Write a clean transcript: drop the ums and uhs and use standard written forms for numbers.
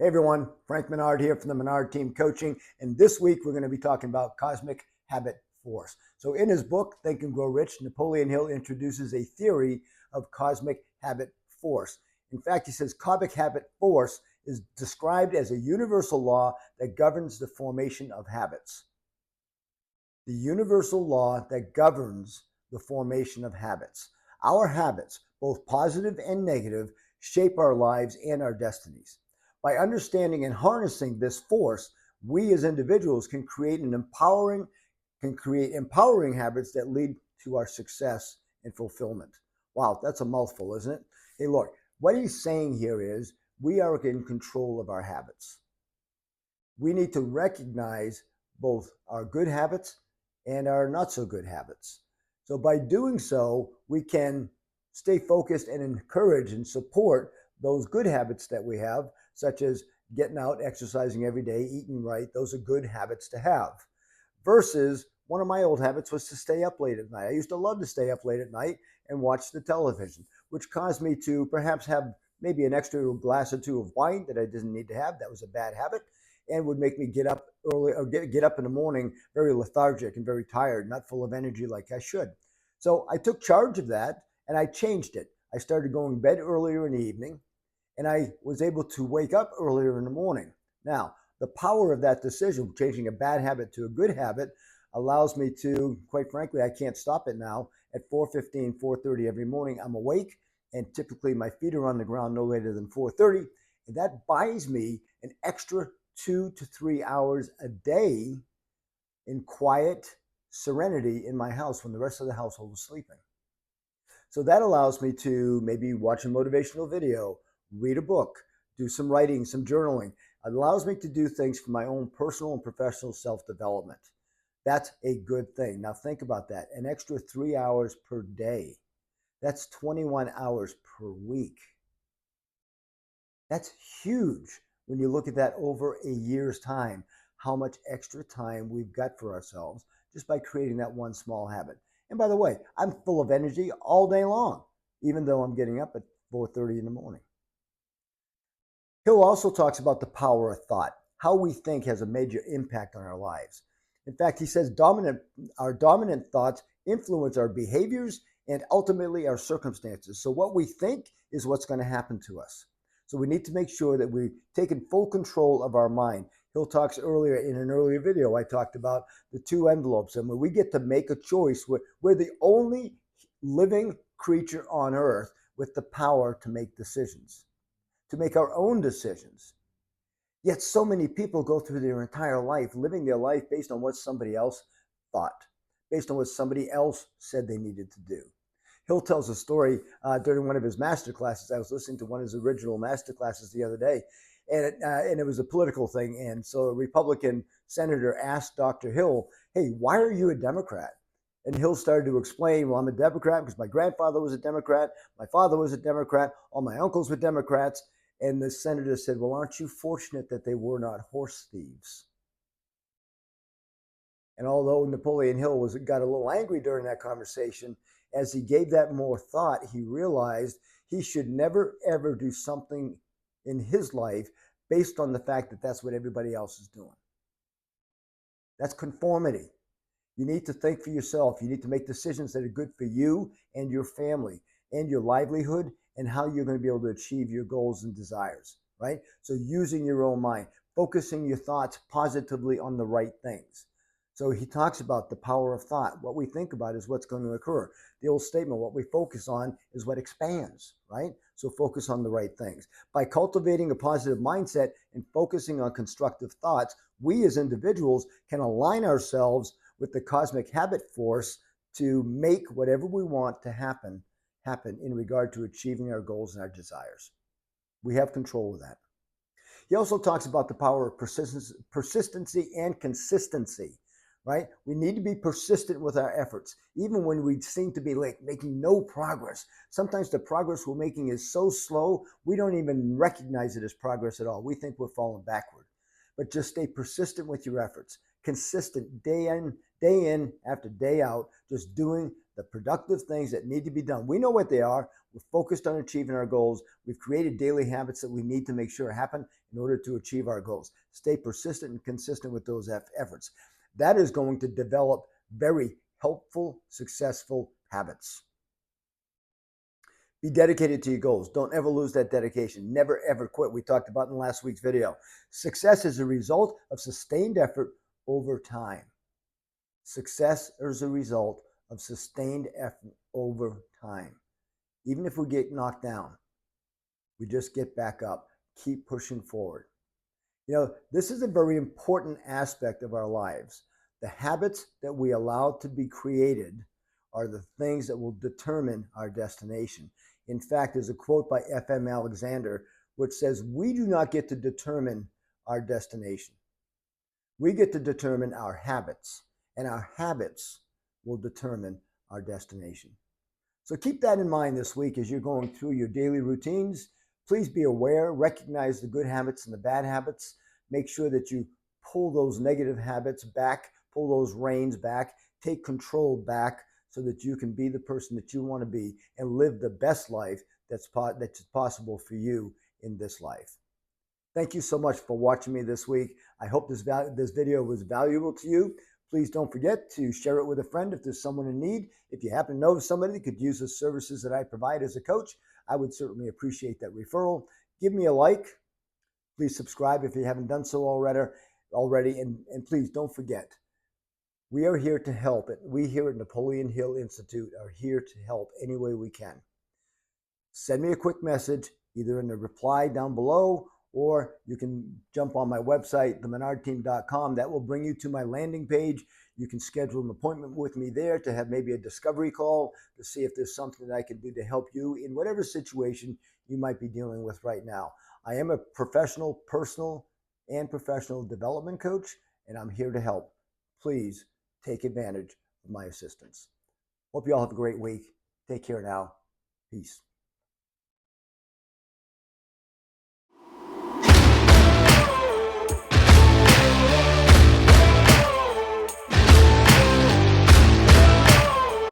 Hey everyone, Frank Menard here from the Menard Team Coaching, and this week we're going to be talking about cosmic habit force. So in his book, Think and Grow Rich, Napoleon Hill introduces a theory of cosmic habit force. In fact, he says cosmic habit force is described as a universal law that governs the formation of habits. The universal law that governs the formation of habits. Our habits, both positive and negative, shape our lives and our destinies. By understanding and harnessing this force, we as individuals can create empowering habits that lead to our success and fulfillment. Wow, that's a mouthful, isn't it? Hey, look, what he's saying here is we are in control of our habits. We need to recognize both our good habits and our not so good habits. So by doing so, we can stay focused and encourage and support those good habits that we have, such as getting out, exercising every day, eating right. Those are good habits to have. Versus one of my old habits was to stay up late at night. I used to love to stay up late at night and watch the television, which caused me to perhaps have maybe an extra glass or two of wine that I didn't need to have. That was a bad habit and would make me get up early or get up in the morning very lethargic and very tired, not full of energy like I should. So I took charge of that and I changed it. I started going to bed earlier in the evening, and I was able to wake up earlier in the morning. Now, the power of that decision, changing a bad habit to a good habit, allows me to, quite frankly, I can't stop it now. At 4:15, 4:30 every morning, I'm awake, and typically my feet are on the ground no later than 4:30, and that buys me an extra 2 to 3 hours a day in quiet serenity in my house when the rest of the household is sleeping. So that allows me to maybe watch a motivational video, read a book, do some writing, some journaling. It allows me to do things for my own personal and professional self-development. That's a good thing. Now think about that. An extra 3 hours per day. That's 21 hours per week. That's huge when you look at that over a year's time, how much extra time we've got for ourselves just by creating that one small habit. And by the way, I'm full of energy all day long, even though I'm getting up at 4:30 in the morning. Hill also talks about the power of thought. How we think has a major impact on our lives. In fact, he says our dominant thoughts influence our behaviors and ultimately our circumstances. So what we think is what's going to happen to us. So we need to make sure that we've taken full control of our mind. Hill talks earlier in an earlier video, I talked about the two envelopes, and when we get to make a choice, we're the only living creature on earth with the power to make decisions, to make our own decisions. Yet so many people go through their entire life living their life based on what somebody else thought, based on what somebody else said they needed to do. Hill tells a story during one of his master classes. I was listening to one of his original master classes the other day, and it was a political thing. And so a Republican senator asked Dr. Hill, "Hey, why are you a Democrat?" And Hill started to explain, "Well, I'm a Democrat because my grandfather was a Democrat, my father was a Democrat, all my uncles were Democrats." And the senator said, "Well, aren't you fortunate that they were not horse thieves?" And although Napoleon Hill got a little angry during that conversation, as he gave that more thought, he realized he should never, ever do something in his life based on the fact that that's what everybody else is doing. That's conformity. You need to think for yourself. You need to make decisions that are good for you and your family and your livelihood and how you're going to be able to achieve your goals and desires, right? So using your own mind, focusing your thoughts positively on the right things. So he talks about the power of thought. What we think about is what's going to occur. The old statement, what we focus on is what expands, right? So focus on the right things. By cultivating a positive mindset and focusing on constructive thoughts, we as individuals can align ourselves with the cosmic habit force to make whatever we want to happen in regard to achieving our goals and our desires. We have control of that. He also talks about the power of persistency and consistency. Right? We need to be persistent with our efforts, even when we seem to be making no progress. Sometimes the progress we're making is so slow, we don't even recognize it as progress at all. We think we're falling backward. But just stay persistent with your efforts, consistent day in after day out, just doing the productive things that need to be done. We know what they are. We're focused on achieving our goals. We've created daily habits that we need to make sure happen, in order to achieve our goals. Stay persistent and consistent with those efforts. That is going to develop very helpful, successful habits. Be dedicated to your goals. Don't ever lose that dedication. Never, ever quit. We talked about in last week's video. Success is a result of sustained effort over time. Success is a result of sustained effort over time. Even if we get knocked down, we just get back up, keep pushing forward. You know, this is a very important aspect of our lives. The habits that we allow to be created are the things that will determine our destination. In fact, there's a quote by F.M. Alexander which says, "We do not get to determine our destination. We get to determine our habits, and our habits will determine our destination." So keep that in mind this week as you're going through your daily routines. Please be aware, recognize the good habits and the bad habits. Make sure that you pull those negative habits back, pull those reins back, take control back so that you can be the person that you want to be and live the best life that's possible for you in this life. Thank you so much for watching me this week. I hope this video was valuable to you. Please don't forget to share it with a friend if there's someone in need. If you happen to know somebody that could use the services that I provide as a coach, I would certainly appreciate that referral. Give me a like. Please subscribe if you haven't done so already. And please don't forget, we are here to help. We here at Napoleon Hill Institute are here to help any way we can. Send me a quick message, either in the reply down below, or you can jump on my website, themenardteam.com. That will bring you to my landing page. You can schedule an appointment with me there to have maybe a discovery call to see if there's something that I can do to help you in whatever situation you might be dealing with right now. I am a professional, personal, and professional development coach, and I'm here to help. Please take advantage of my assistance. Hope you all have a great week. Take care now. Peace.